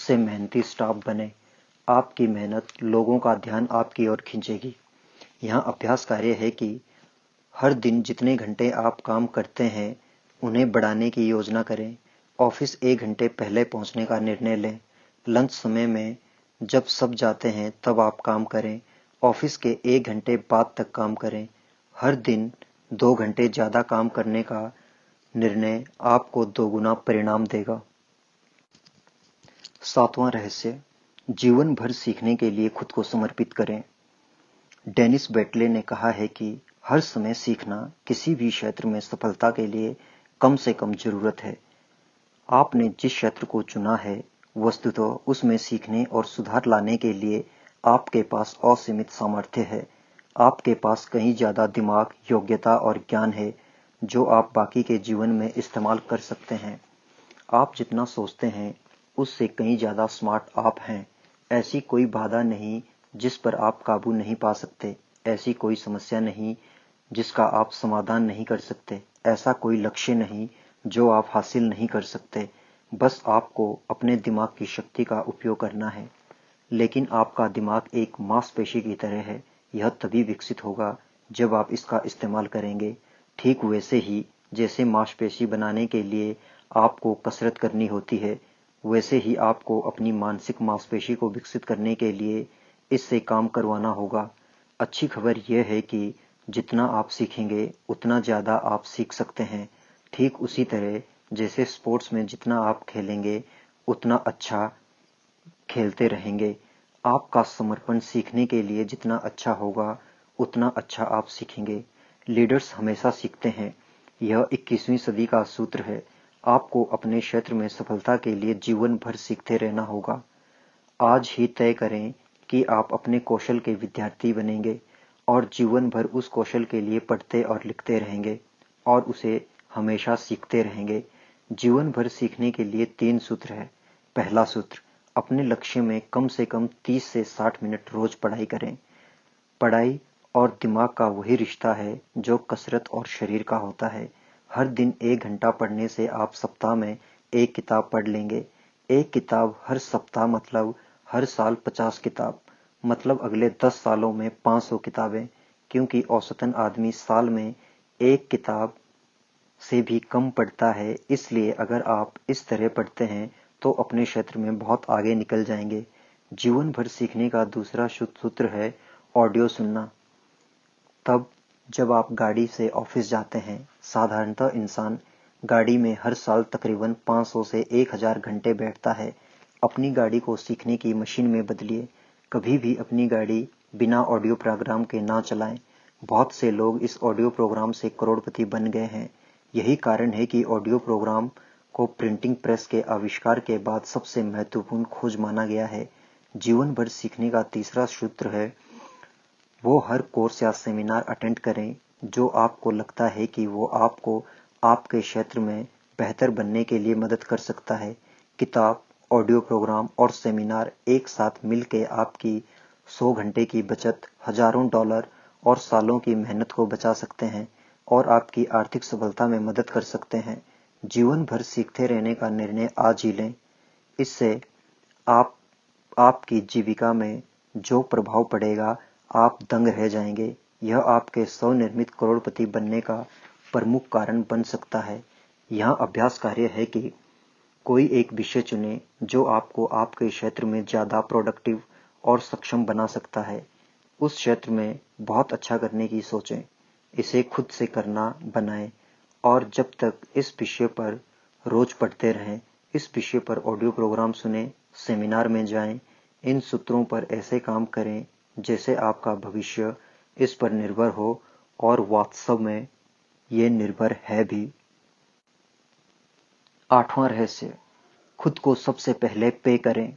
सबसे मेहनती स्टाफ बने। आपकी मेहनत लोगों का ध्यान आपकी ओर खींचेगी। यहाँ अभ्यास कार्य है कि हर दिन जितने घंटे आप काम करते हैं उन्हें बढ़ाने की योजना करें। ऑफिस 1 घंटे पहले पहुंचने का निर्णय लें। लंच समय में जब सब जाते हैं तब आप काम करें। ऑफिस के 1 घंटे बाद तक काम करें। हर दिन 2 घंटे ज़्यादा काम करने का निर्णय आपको दोगुना परिणाम देगा। 7वां रहस्य, जीवन भर सीखने के लिए खुद को समर्पित करें। डेनिस बेटले ने कहा है कि हर समय सीखना किसी भी क्षेत्र में सफलता के लिए कम से कम जरूरत है। आपने जिस क्षेत्र को चुना है वस्तुतः उसमें सीखने और सुधार लाने के लिए आपके पास असीमित सामर्थ्य है। आपके पास कहीं ज्यादा दिमाग, योग्यता और ज्ञान है जो आप बाकी के जीवन में इस्तेमाल कर सकते हैं। आप जितना सोचते हैं उससे कहीं ज्यादा स्मार्ट आप हैं। ऐसी कोई बाधा नहीं जिस पर आप काबू नहीं पा सकते। ऐसी कोई समस्या नहीं जिसका आप समाधान नहीं कर सकते। ऐसा कोई लक्ष्य नहीं जो आप हासिल नहीं कर सकते। बस आपको अपने दिमाग की शक्ति का उपयोग करना है। लेकिन आपका दिमाग एक मांसपेशी की तरह है। यह तभी विकसित होगा जब आप इसका इस्तेमाल करेंगे। ठीक वैसे ही जैसे मांसपेशी बनाने के लिए आपको कसरत करनी होती है, वैसे ही आपको अपनी मानसिक मांसपेशी को विकसित करने के लिए इससे काम करवाना होगा। अच्छी खबर यह है कि जितना आप सीखेंगे उतना ज़्यादा आप सीख सकते हैं। ठीक उसी तरह जैसे स्पोर्ट्स में जितना आप खेलेंगे उतना अच्छा खेलते रहेंगे। आपका समर्पण सीखने के लिए जितना अच्छा होगा उतना अच्छा आप सीखेंगे। लीडर्स हमेशा सीखते हैं। यह 21वीं सदी का सूत्र है। आपको अपने क्षेत्र में सफलता के लिए जीवन भर सीखते रहना होगा। आज ही तय करें कि आप अपने कौशल के विद्यार्थी बनेंगे और जीवन भर उस कौशल के लिए पढ़ते और लिखते रहेंगे और उसे हमेशा सीखते रहेंगे। जीवन भर सीखने के लिए 3 सूत्र है। पहला सूत्र, अपने लक्ष्य में कम से कम 30 से 60 मिनट रोज पढ़ाई करें। पढ़ाई और दिमाग का वही रिश्ता है जो कसरत और शरीर का होता है। हर दिन 1 घंटा पढ़ने से आप सप्ताह में 1 किताब पढ़ लेंगे। 1 किताब हर सप्ताह मतलब हर साल 50 किताब, मतलब अगले 10 सालों में 500 किताबें, क्योंकि औसतन आदमी साल में 1 किताब से भी कम पढ़ता है। इसलिए अगर आप इस तरह पढ़ते हैं तो अपने क्षेत्र में बहुत आगे निकल जाएंगे। जीवन भर सीखने का दूसरा सूत्र है ऑडियो सुनना। तब जब आप गाड़ी से ऑफिस जाते हैं, साधारणतः इंसान गाड़ी में हर साल तकरीबन 500 से 1000 घंटे बैठता है। अपनी गाड़ी को सीखने की मशीन में बदलिए। कभी भी अपनी गाड़ी बिना ऑडियो प्रोग्राम के ना चलाएं। बहुत से लोग इस ऑडियो प्रोग्राम से करोड़पति बन गए हैं। यही कारण है कि ऑडियो प्रोग्राम को प्रिंटिंग प्रेस के आविष्कार के बाद सबसे महत्वपूर्ण खोज माना गया है। जीवन भर सीखने का तीसरा सूत्र है, वो हर कोर्स या सेमिनार अटेंड करें जो आपको लगता है कि वो आपको आपके क्षेत्र में बेहतर बनने के लिए मदद कर सकता है। किताब, ऑडियो प्रोग्राम और सेमिनार एक साथ मिलकर आपकी 100 घंटे की बचत, हजारों डॉलर और सालों की मेहनत को बचा सकते हैं और आपकी आर्थिक सफलता में मदद कर सकते हैं। जीवन भर सीखते रहने का निर्णय आज ही लें। इससे आपकी जीविका में जो प्रभाव पड़ेगा, आप दंग रह जाएंगे। यह आपके स्वनिर्मित करोड़पति बनने का प्रमुख कारण बन सकता है। यहाँ अभ्यास कार्य है कि कोई एक विषय चुनें जो आपको आपके क्षेत्र में ज्यादा प्रोडक्टिव और सक्षम बना सकता है। उस क्षेत्र में बहुत अच्छा करने की सोचें। इसे खुद से करना बनाएं और जब तक इस विषय पर रोज पढ़ते रहें। इस विषय पर ऑडियो प्रोग्राम सुने, सेमिनार में जाएं। इन सूत्रों पर ऐसे काम करें जैसे आपका भविष्य इस पर निर्भर हो और वास्तव में ये निर्भर है भी। 8वां रहस्य, खुद को सबसे पहले पे करें।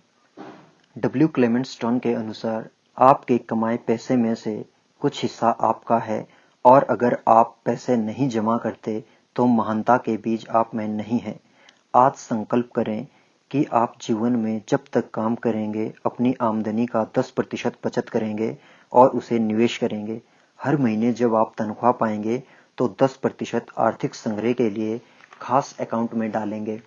डब्ल्यू क्लेमेंट स्टोन के अनुसार आपके कमाए पैसे में से कुछ हिस्सा आपका है और अगर आप पैसे नहीं जमा करते तो महानता के बीज आप में नहीं है। आज संकल्प करें कि आप जीवन में जब तक काम करेंगे अपनी आमदनी का 10% बचत करेंगे और उसे निवेश करेंगे। हर महीने जब आप तनख्वाह पाएंगे तो 10% आर्थिक संग्रह के लिए खास अकाउंट में डालेंगे।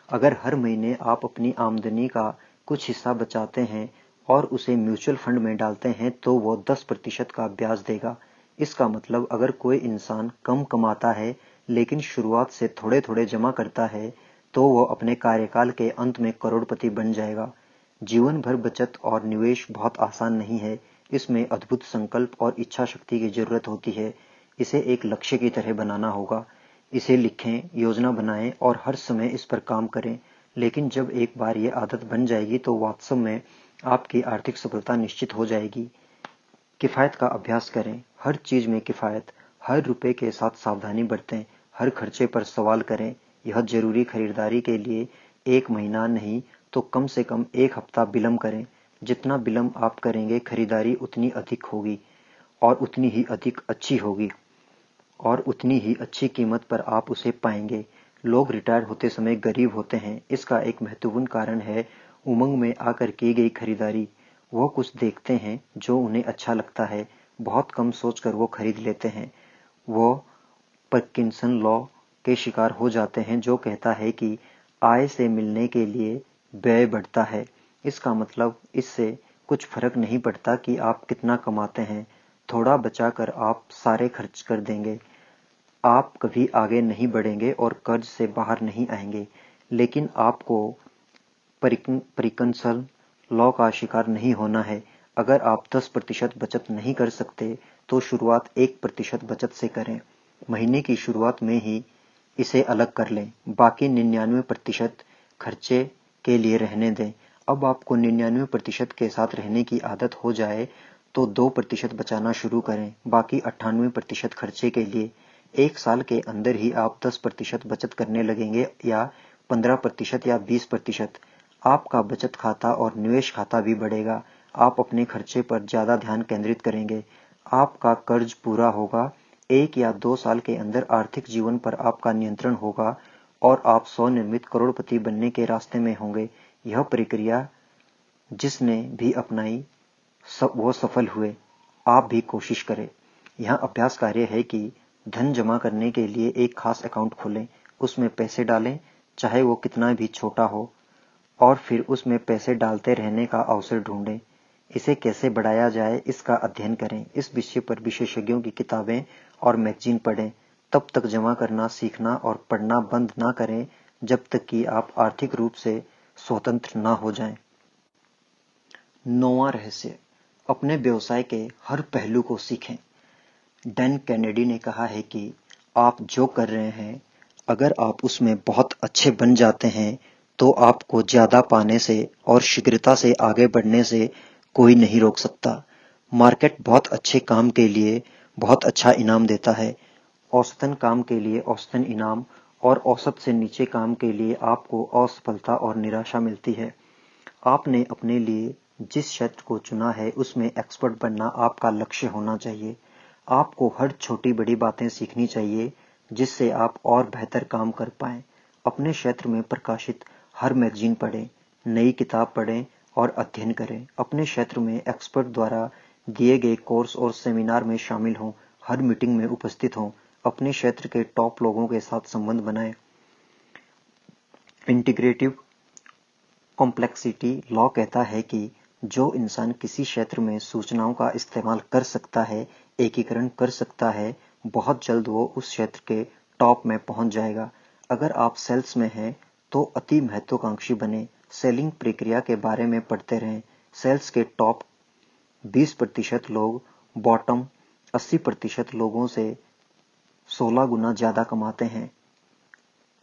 अगर हर महीने आप अपनी आमदनी का कुछ हिस्सा बचाते हैं और उसे म्यूचुअल फंड में डालते हैं तो वो 10% का ब्याज देगा। इसका मतलब अगर कोई इंसान कम कमाता है लेकिन शुरुआत से थोड़े थोड़े जमा करता है तो वो अपने कार्यकाल के अंत में करोड़पति बन जाएगा। जीवन भर बचत और निवेश बहुत आसान नहीं है। इसमें अद्भुत संकल्प और इच्छा शक्ति की जरूरत होती है। इसे एक लक्ष्य की तरह बनाना होगा। इसे लिखें, योजना बनाएं और हर समय इस पर काम करें। लेकिन जब एक बार ये आदत बन जाएगी तो वास्तव में आपकी आर्थिक सफलता निश्चित हो जाएगी। किफ़ायत का अभ्यास करें। हर चीज में किफ़ायत। हर रुपए के साथ सावधानी बरतें। हर खर्चे पर सवाल करें। यह जरूरी खरीदारी के लिए 1 महीना नहीं तो कम से कम 1 हफ्ता विलंब करें। जितना विलंब आप करेंगे खरीदारी उतनी अधिक होगी और उतनी ही अधिक अच्छी होगी और उतनी ही अच्छी कीमत पर आप उसे पाएंगे। लोग रिटायर होते समय गरीब होते हैं। इसका एक महत्वपूर्ण कारण है उमंग में आकर की गई खरीदारी। वो कुछ देखते हैं जो उन्हें अच्छा लगता है, बहुत कम सोचकर वो खरीद लेते हैं। वो पार्किंसन लॉ के शिकार हो जाते हैं जो कहता है कि आय से मिलने के लिए व्यय बढ़ता है। इसका मतलब इससे कुछ फर्क नहीं पड़ता कि आप कितना कमाते हैं। थोड़ा बचाकर आप सारे खर्च कर देंगे। आप कभी आगे नहीं बढ़ेंगे और कर्ज से बाहर नहीं आएंगे। लेकिन आपको परिकंसल लॉ का शिकार नहीं होना है। अगर आप 10% बचत नहीं कर सकते तो शुरुआत 1% बचत से करें। महीने की शुरुआत में ही इसे अलग कर लें। बाकी 99% खर्चे के लिए रहने दें। अब आपको 99% के साथ रहने की आदत हो जाए तो 2% बचाना शुरू करें। बाकी 98% खर्चे के लिए। 1 साल के अंदर ही आप 10% बचत करने लगेंगे या 15% या 20%। आपका बचत खाता और निवेश खाता भी बढ़ेगा। आप अपने खर्चे पर ज्यादा ध्यान केंद्रित करेंगे। आपका कर्ज पूरा होगा। 1 या 2 साल के अंदर आर्थिक जीवन पर आपका नियंत्रण होगा और आप स्वनिर्मित करोड़पति बनने के रास्ते में होंगे। यह प्रक्रिया जिसने भी अपनाई वो सफल हुए। आप भी कोशिश करें। यहाँ अभ्यास कार्य है कि धन जमा करने के लिए एक खास अकाउंट खोलें, उसमें पैसे डालें, चाहे वो कितना भी छोटा हो, और फिर उसमें पैसे डालते रहने का अवसर ढूंढें। इसे कैसे बढ़ाया जाए इसका अध्ययन करें। इस विषय पर विशेषज्ञों की किताबें और मैगजीन पढ़ें। तब तक जमा करना सीखना और पढ़ना बंद ना करें जब तक कि आप आर्थिक रूप से स्वतंत्र ना हो जाएं। 9वां रहस्य, अपने व्यवसाय के हर पहलू को सीखें। डैन कैनेडी ने कहा है कि आप जो कर रहे हैं, अगर आप उसमें बहुत अच्छे बन जाते हैं तो आपको ज्यादा पाने से और शीघ्रता से आगे बढ़ने से कोई नहीं रोक सकता। मार्केट बहुत अच्छे काम के लिए बहुत अच्छा इनाम देता है। औसतन काम के लिए औसतन इनाम और औसत से नीचे काम के लिए आपको असफलता और निराशा मिलती है। आपने अपने लिए जिस क्षेत्र को चुना है उसमें एक्सपर्ट बनना आपका लक्ष्य होना चाहिए। आपको हर छोटी बड़ी बातें सीखनी चाहिए जिससे आप और बेहतर काम कर पाएं। अपने क्षेत्र में प्रकाशित हर मैगजीन पढ़ें, नई किताब पढ़ें और अध्ययन करें। अपने क्षेत्र में एक्सपर्ट द्वारा दिए गए कोर्स और सेमिनार में शामिल हों। हर मीटिंग में उपस्थित हों। अपने क्षेत्र के टॉप लोगों के साथ संबंध बनाएं। इंटीग्रेटिव कॉम्प्लेक्सिटी लॉ कहता है कि जो इंसान किसी क्षेत्र में सूचनाओं का इस्तेमाल कर सकता है, एकीकरण कर सकता है, बहुत जल्द वो उस क्षेत्र के टॉप में पहुंच जाएगा। अगर आप सेल्स में हैं तो अति महत्वाकांक्षी बने। सेलिंग प्रक्रिया के बारे में पढ़ते रहें। सेल्स के टॉप 20% लोग बॉटम 80% लोगों से 16 गुना ज्यादा कमाते हैं।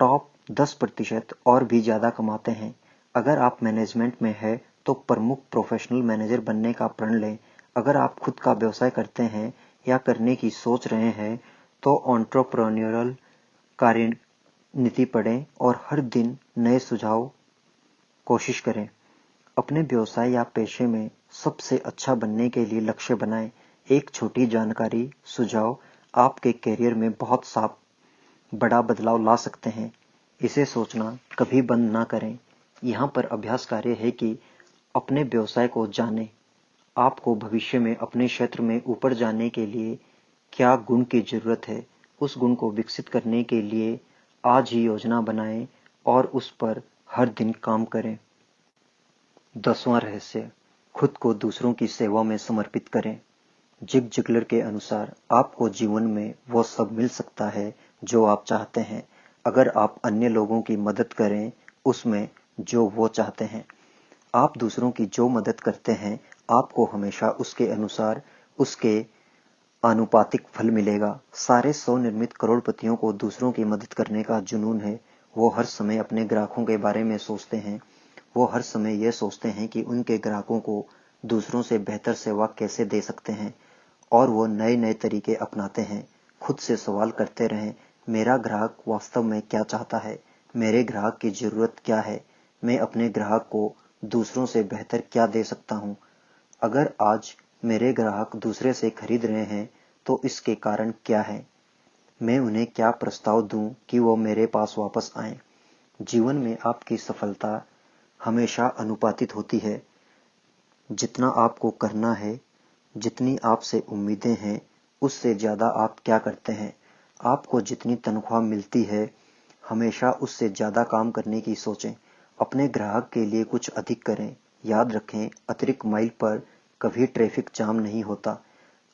टॉप 10% और भी ज्यादा कमाते हैं। अगर आप मैनेजमेंट में हैं तो प्रमुख प्रोफेशनल मैनेजर बनने का प्रण लें। अगर आप खुद का व्यवसाय करते हैं या करने की सोच रहे हैं तो एंटरप्रेन्योरल कार्यनीति पढ़ें और हर दिन नए सुझाव कोशिश करें। अपने व्यवसाय या पेशे में सबसे अच्छा बनने के लिए लक्ष्य बनाएं। एक छोटी जानकारी सुझाव आपके करियर में बहुत साफ बड़ा बदलाव ला सकते हैं। इसे सोचना कभी बंद ना करें। यहाँ पर अभ्यास कार्य है कि अपने व्यवसाय को जानें। आपको भविष्य में अपने क्षेत्र में ऊपर जाने के लिए क्या गुण की जरूरत है, उस गुण को विकसित करने के लिए आज ही योजना बनाएं और उस पर हर दिन काम करें। 10वां रहस्य, खुद को दूसरों की सेवा में समर्पित करें। जिग जिगलर के अनुसार आपको जीवन में वो सब मिल सकता है जो आप चाहते हैं, अगर आप अन्य लोगों की मदद करें उसमें जो वो चाहते हैं। आप दूसरों की जो मदद करते हैं, आपको हमेशा उसके अनुसार, उसके आनुपातिक फल मिलेगा। सारे स्वनिर्मित करोड़पतियों को दूसरों की मदद करने का जुनून है। वो हर समय अपने ग्राहकों के बारे में सोचते हैं। वो हर समय यह सोचते हैं कि उनके ग्राहकों को दूसरों से बेहतर सेवा कैसे दे सकते हैं, और वो नए नए तरीके अपनाते हैं। खुद से सवाल करते रहें, मेरा ग्राहक वास्तव में क्या चाहता है? मेरे ग्राहक की जरूरत क्या है? मैं अपने ग्राहक को दूसरों से बेहतर क्या दे सकता हूँ? अगर आज मेरे ग्राहक दूसरे से खरीद रहे हैं तो इसके कारण क्या है? मैं उन्हें क्या प्रस्ताव दूं कि वो मेरे पास वापस आएं? जीवन में आपकी सफलता हमेशा अनुपातित होती है। जितना आपको करना है, जितनी आपसे उम्मीदें हैं, उससे ज़्यादा आप क्या करते हैं? आपको जितनी तनख्वाह मिलती है, हमेशा उससे ज़्यादा काम करने की सोचें। अपने ग्राहक के लिए कुछ अधिक करें। याद रखें, अतिरिक्त माइल पर कभी ट्रैफिक जाम नहीं होता।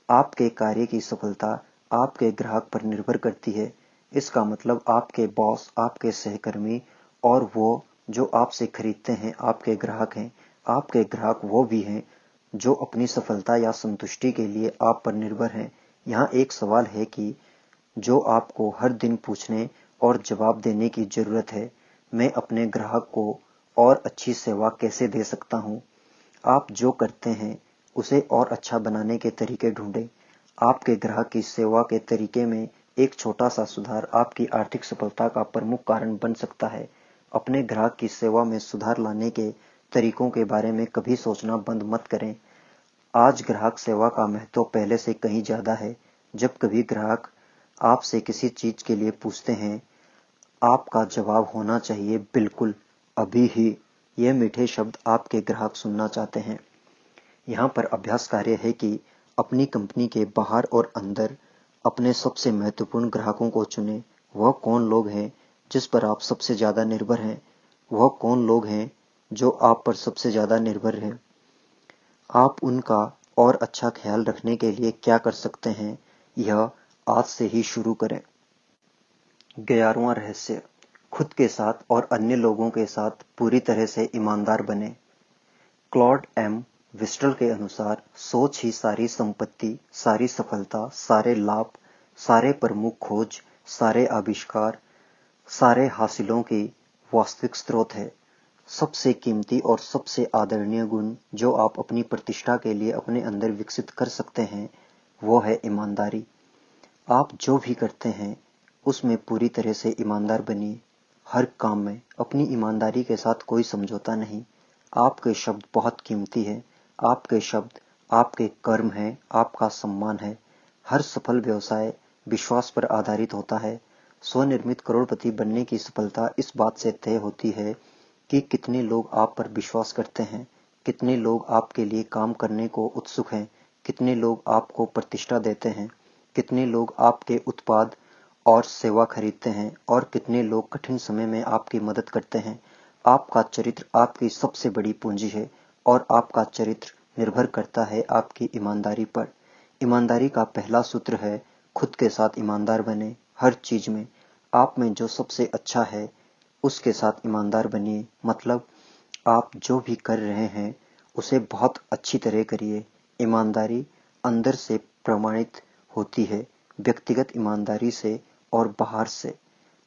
आपके कार्य की सफलता आपके ग्राहक पर निर्भर करती है। इसका मतलब आपके बॉस, आपके सहकर्मी और वो जो आपसे खरीदते हैं आपके ग्राहक हैं। आपके ग्राहक वो भी हैं जो अपनी सफलता या संतुष्टि के लिए आप पर निर्भर हैं। यहाँ एक सवाल है कि जो आपको हर दिन पूछने और जवाब देने की जरूरत है, मैं अपने ग्राहक को और अच्छी सेवा कैसे दे सकता हूँ? आप जो करते हैं उसे और अच्छा बनाने के तरीके ढूंढें। आपके ग्राहक की सेवा के तरीके में एक छोटा सा सुधार आपकी आर्थिक सफलता का प्रमुख कारण बन सकता है। अपने ग्राहक की सेवा में सुधार लाने के तरीकों के बारे में कभी सोचना बंद मत करें। आज ग्राहक सेवा का महत्व पहले से कहीं ज्यादा है। जब कभी ग्राहक आपसे किसी चीज के लिए पूछते हैं, आपका जवाब होना चाहिए बिल्कुल, अभी ही। ये मीठे शब्द आपके ग्राहक सुनना चाहते हैं। यहाँ पर अभ्यास कार्य है कि अपनी कंपनी के बाहर और अंदर अपने सबसे महत्वपूर्ण ग्राहकों को चुनें। वह कौन लोग हैं जिस पर आप सबसे ज्यादा निर्भर हैं? वह कौन लोग हैं जो आप पर सबसे ज्यादा निर्भर हैं? आप उनका और अच्छा ख्याल रखने के लिए क्या कर सकते हैं? यह आज से ही शुरू करें। 11वां रहस्य, खुद के साथ और अन्य लोगों के साथ पूरी तरह से ईमानदार बने। क्लॉड एम विस्टल के अनुसार सोच ही सारी संपत्ति, सारी सफलता, सारे लाभ, सारे प्रमुख खोज, सारे आविष्कार, सारे हासिलों की वास्तविक स्रोत है। सबसे कीमती और सबसे आदरणीय गुण जो आप अपनी प्रतिष्ठा के लिए अपने अंदर विकसित कर सकते हैं, वो है ईमानदारी। आप जो भी करते हैं उसमें पूरी तरह से ईमानदार बनिए। हर काम में अपनी ईमानदारी के साथ कोई समझौता नहीं। आपके शब्द बहुत कीमती है। आपके शब्द आपके कर्म हैं, आपका सम्मान है। हर सफल व्यवसाय विश्वास पर आधारित होता है। स्वनिर्मित करोड़पति बनने की सफलता इस बात से तय होती है कि कितने लोग आप पर विश्वास करते हैं, कितने लोग आपके लिए काम करने को उत्सुक हैं, कितने लोग आपको प्रतिष्ठा देते हैं, कितने लोग आपके उत्पाद और सेवा खरीदते हैं, और कितने लोग कठिन समय में आपकी मदद करते हैं। आपका चरित्र आपकी सबसे बड़ी पूंजी है और आपका चरित्र निर्भर करता है आपकी ईमानदारी पर। ईमानदारी का पहला सूत्र है, खुद के साथ ईमानदार बने। हर चीज में आप में जो सबसे अच्छा है उसके साथ ईमानदार बनिए। मतलब आप जो भी कर रहे हैं उसे बहुत अच्छी तरह करिए। ईमानदारी अंदर से प्रमाणित होती है, व्यक्तिगत ईमानदारी से और बाहर से,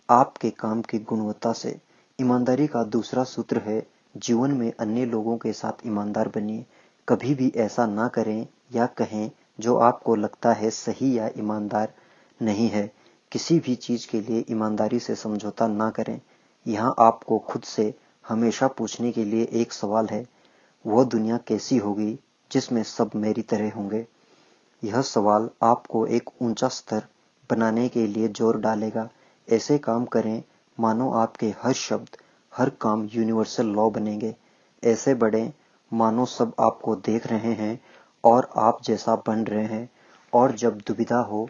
आपके काम की गुणवत्ता से। ईमानदारी का दूसरा सूत्र है, जीवन में अन्य लोगों के साथ ईमानदार बनिए। कभी भी ऐसा ना करें या कहें जो आपको लगता है सही या ईमानदार नहीं है। किसी भी चीज के लिए ईमानदारी से समझौता ना करें। यहाँ आपको खुद से हमेशा पूछने के लिए एक सवाल है, वह दुनिया कैसी होगी जिसमें सब मेरी तरह होंगे? यह सवाल आपको एक ऊंचा स्तर बनाने के लिए जोर डालेगा। ऐसे काम करें मानो आपके हर शब्द, हर काम यूनिवर्सल लॉ बनेंगे। ऐसे बढ़ें मानो सब आपको देख रहे हैं और आप जैसा बन रहे हैं। और जब दुविधा हो,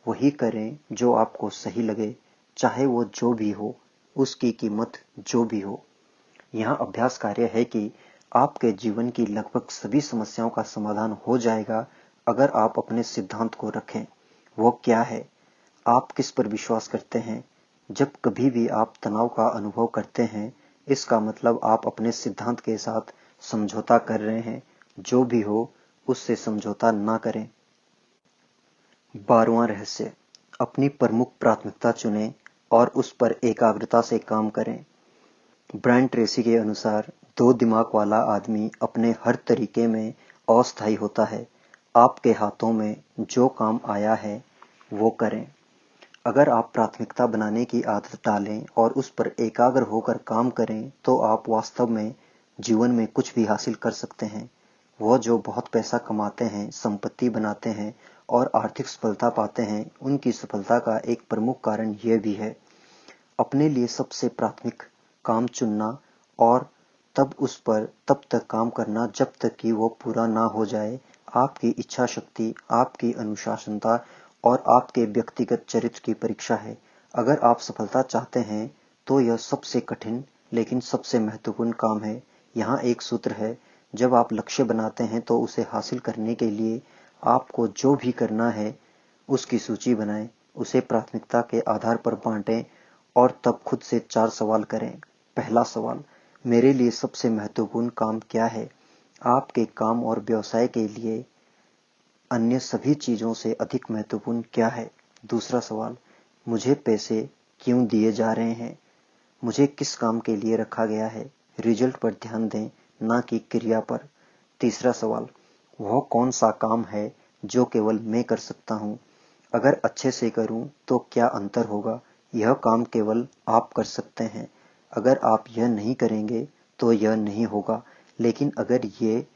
वही करें जो आपको सही लगे, चाहे वो जो भी हो, उसकी कीमत जो भी हो। यहाँ अभ्यास कार्य है कि आपके जीवन की लगभग सभी समस्याओं का समाधान हो जाएगा अगर आप अपने सिद्धांत को रखें। वो क्या है? आप किस पर विश्वास करते हैं? जब कभी भी आप तनाव का अनुभव करते हैं, इसका मतलब आप अपने सिद्धांत के साथ समझौता कर रहे हैं। जो भी हो, उससे समझौता ना करें। 12वां रहस्य, अपनी प्रमुख प्राथमिकता चुनें और उस पर एकाग्रता से काम करें। ब्रायन ट्रेसी के अनुसार 2 दिमाग वाला आदमी अपने हर तरीके में अस्थायी होता है। आपके हाथों में जो काम आया है वो करें। अगर आप प्राथमिकता बनाने की आदत डालें और उस पर एकाग्र होकर काम करें तो आप वास्तव में जीवन में कुछ भी हासिल कर सकते हैं। वो जो बहुत पैसा कमाते हैं, संपत्ति बनाते हैं और आर्थिक सफलता पाते हैं, उनकी सफलता का एक प्रमुख कारण यह भी है अपने लिए सबसे प्राथमिक काम चुनना और तब उस पर तब तक काम करना जब तक कि वो पूरा ना हो जाए। आपकी इच्छा शक्ति, आपकी अनुशासनता और आपके व्यक्तिगत चरित्र की परीक्षा है। अगर आप सफलता चाहते हैं तो यह सबसे कठिन लेकिन सबसे महत्वपूर्ण काम है। यहाँ एक सूत्र है, जब आप लक्ष्य बनाते हैं तो उसे हासिल करने के लिए आपको जो भी करना है उसकी सूची बनाएं, उसे प्राथमिकता के आधार पर बांटें और तब खुद से 4 सवाल करें। पहला सवाल, मेरे लिए सबसे महत्वपूर्ण काम क्या है? आपके काम और व्यवसाय के लिए अन्य सभी चीजों से अधिक महत्वपूर्ण क्या है? दूसरा सवाल, मुझे पैसे क्यों दिए जा रहे हैं? मुझे किस काम के लिए रखा गया है? रिजल्ट पर ध्यान दें, ना कि क्रिया पर। तीसरा सवाल, वह कौन सा काम है जो केवल मैं कर सकता हूँ? अगर अच्छे से करूँ तो क्या अंतर होगा? यह काम केवल आप कर सकते हैं। अगर आप यह नहीं करेंगे तो यह नहीं होगा, लेकिन अगर ये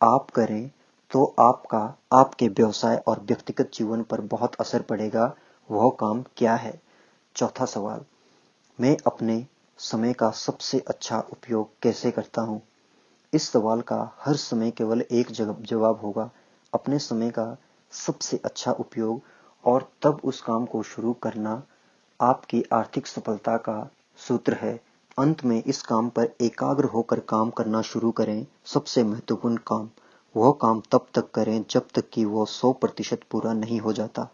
आप करें तो आपका आपके व्यवसाय और व्यक्तिगत जीवन पर बहुत असर पड़ेगा। वह काम क्या है? चौथा सवाल, मैं अपने समय का सबसे अच्छा उपयोग कैसे करता हूँ? इस सवाल का हर समय केवल एक जवाब होगा, अपने समय का सबसे अच्छा उपयोग, और तब उस काम को शुरू करना आपकी आर्थिक सफलता का सूत्र है। अंत में इस काम पर एकाग्र होकर काम करना शुरू करें। सबसे महत्वपूर्ण काम, वह काम तब तक करें जब तक कि वो 100% पूरा नहीं हो जाता।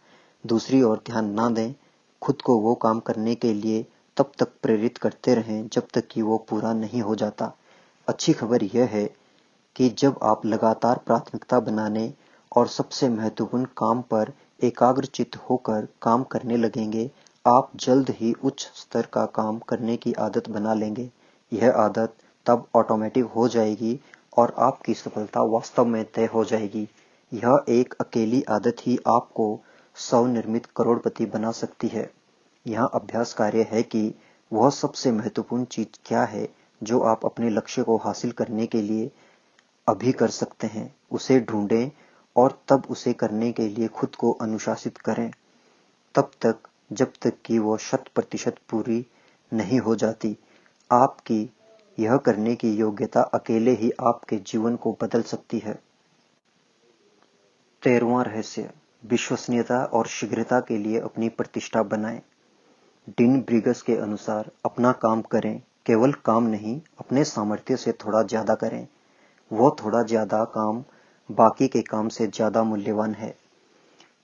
दूसरी ओर ध्यान ना दें, खुद को वो काम करने के लिए तब तक प्रेरित करते रहें जब तक कि वो पूरा नहीं हो जाता। अच्छी खबर यह है कि जब आप लगातार प्राथमिकता बनाने और सबसे महत्वपूर्ण काम पर एकाग्रचित्त होकर काम करने लगेंगे, आप जल्द ही उच्च स्तर का काम करने की आदत बना लेंगे। यह आदत तब ऑटोमेटिक हो जाएगी और आपकी सफलता वास्तव में तय हो जाएगी। यह एक अकेली आदत ही आपको स्वनिर्मित करोड़पति बना सकती है। यहाँ अभ्यास कार्य है कि वह सबसे महत्वपूर्ण चीज क्या है जो आप अपने लक्ष्य को हासिल करने के लिए अभी कर सकते हैं। उसे ढूंढें और तब उसे करने के लिए खुद को अनुशासित करें, तब तक जब तक कि वो 100% पूरी नहीं हो जाती। आपकी यह करने की योग्यता अकेले ही आपके जीवन को बदल सकती है। 13वां रहस्य, विश्वसनीयता और शीघ्रता के लिए अपनी प्रतिष्ठा बनाएं। डीन ब्रिगस के अनुसार अपना काम करें, केवल काम नहीं, अपने सामर्थ्य से थोड़ा ज्यादा करें। वो थोड़ा ज्यादा काम बाकी के काम से ज्यादा मूल्यवान है।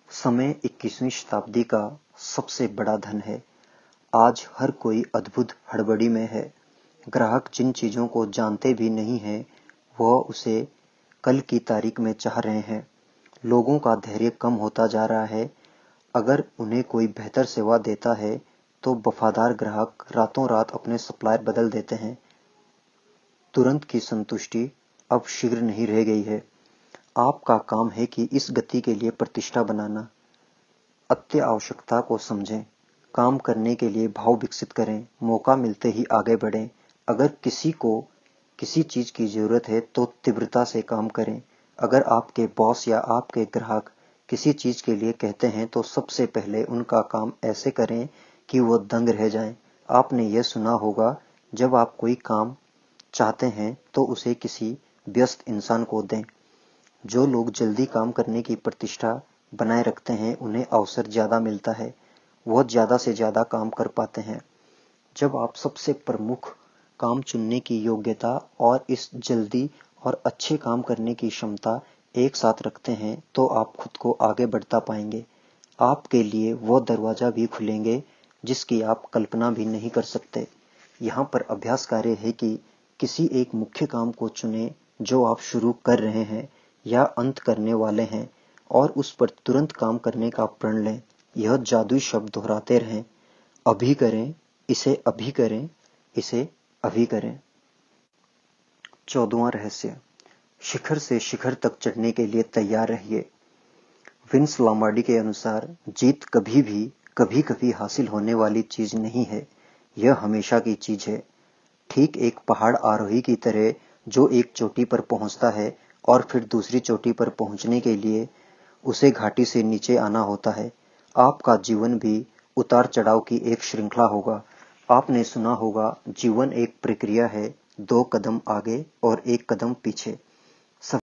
समय 21वीं शताब्दी का सबसे बड़ा धन है। आज हर कोई अद्भुत हड़बड़ी में है। ग्राहक जिन चीजों को जानते भी नहीं हैं, वह उसे कल की तारीख में चाह रहे हैं। लोगों का धैर्य कम होता जा रहा है। अगर उन्हें कोई बेहतर सेवा देता है तो वफादार ग्राहक रातों रात अपने सप्लायर बदल देते हैं। तुरंत की संतुष्टि अब शीघ्र नहीं रह गई है। आपका काम है कि इस गति के लिए प्रतिष्ठा बनाना। अत्य आवश्यकता को समझें, काम करने के लिए भाव विकसित करें, मौका मिलते ही आगे बढ़ें। अगर किसी को किसी चीज की जरूरत है तो तीव्रता से काम करें। अगर आपके बॉस या आपके ग्राहक किसी चीज के लिए कहते हैं तो सबसे पहले उनका काम ऐसे करें कि वो दंग रह जाएं। आपने यह सुना होगा, जब आप कोई काम चाहते हैं तो उसे किसी व्यस्त इंसान को दें। जो लोग जल्दी काम करने की प्रतिष्ठा बनाए रखते हैं, उन्हें अवसर ज्यादा मिलता है। वह ज्यादा से ज्यादा काम कर पाते हैं। जब आप सबसे प्रमुख काम चुनने की योग्यता और इस जल्दी और अच्छे काम करने की क्षमता एक साथ रखते हैं तो आप खुद को आगे बढ़ता पाएंगे। आपके लिए वो दरवाजा भी खुलेंगे जिसकी आप कल्पना भी नहीं कर सकते। यहाँ पर अभ्यास कार्य है कि किसी एक मुख्य काम को चुनें जो आप शुरू कर रहे हैं या अंत करने वाले हैं और उस पर तुरंत काम करने का प्रण लें। यह जादुई शब्द दोहराते रहें, अभी करें, इसे अभी करें, इसे अभी करें। 14वां रहस्य, शिखर से शिखर तक चढ़ने के लिए तैयार रहिए। विंस लॉम्बार्डी के अनुसार जीत कभी कभी हासिल होने वाली चीज नहीं है, यह हमेशा की चीज है। ठीक एक पहाड़ आरोही की तरह जो एक चोटी पर पहुंचता है और फिर दूसरी चोटी पर पहुंचने के लिए उसे घाटी से नीचे आना होता है। आपका जीवन भी उतार चढ़ाव की एक श्रृंखला होगा। आपने सुना होगा, जीवन एक प्रक्रिया है, 2 कदम आगे और 1 कदम पीछे।